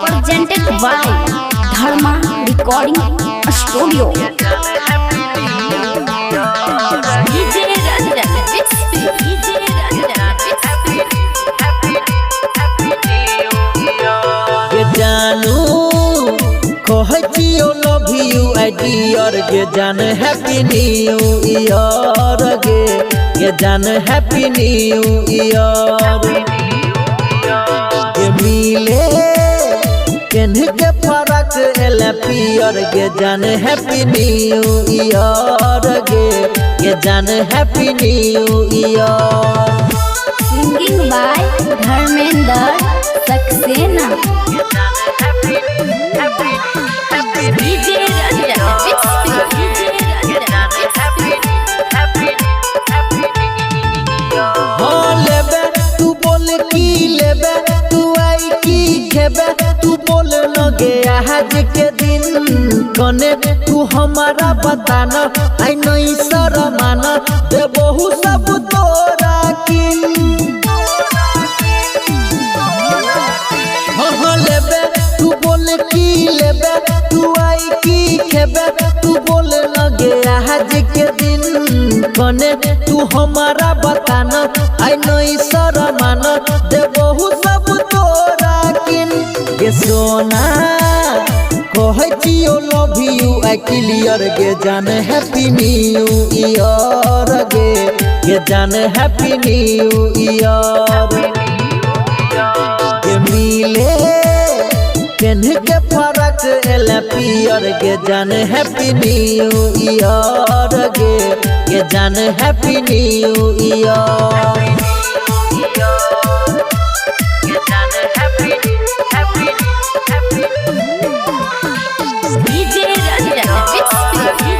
presented by Dharma Recording Studio. DJ Ranjan, DJ Get जानू कहती ओ love you I Deere गे जान happy new year गे जान हैप्पी न्यू ईयर गे मिले केन्ह के फरक एला पियर गे जान हैप्पी न्यू ईयर गे जान happy new year Singing by Dharmender Saxena. DJ Ranjan, हाँ लेबे तू बोल की लेबे तू आई की खेबे तू बोल लगे आज के दिन कने तू हमारा बताना आई नहीं शरमाना दे बहु सब तोरा किन हाँ लेबे तू बोल की लेबे तू आई की खेबे तू बोल लगे आज के दिन कने तू हमारा बताना आई नहीं शरमाना दे बहु सब तोरा किन गे सोना कहती ओ लव यू आई क्लियर गे जान हैप्पी न्यू ईयर गे जान हैप्पी न्यू ईयर गे मिले केन्ह के फरक एला पियर गे जान हैप्पी न्यू ईयर गे जान happy new year DJ Ranjan,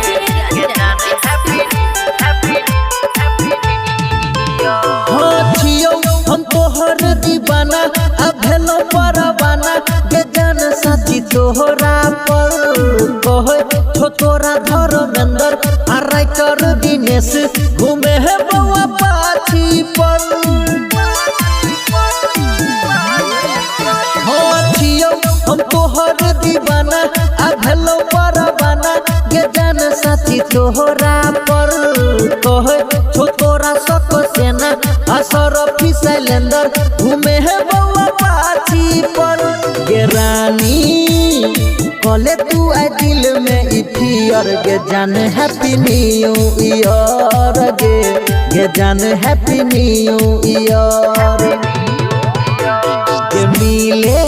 हाँ छियो हम तोहर दीवाना अब भेलो परवाना गे जान साथी तोहरा पर कहे छो तोरा धर्मेंद्र आ राइटर दिनेश घूमे है बउआ पाछी पर हाँ छियो हम तोहर दीवाना आ भेलो परवाना गे जान साथी तोहरा पर कहे छो तोरा सक सेना असर फिसलेंदर घूमे है बउआ पाछी पर गे रानी कले तू आई दिल में ई फियर गे जान हैप्पी न्यू ईयर गे जान हैप्पी न्यू ईयर गे मिले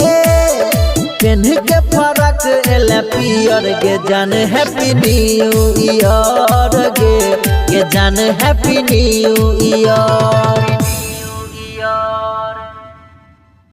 केन्ह के फरक एला पियर गे जान हैप्पी न्यू ईयर गे जान हैप्पी न्यू ईयर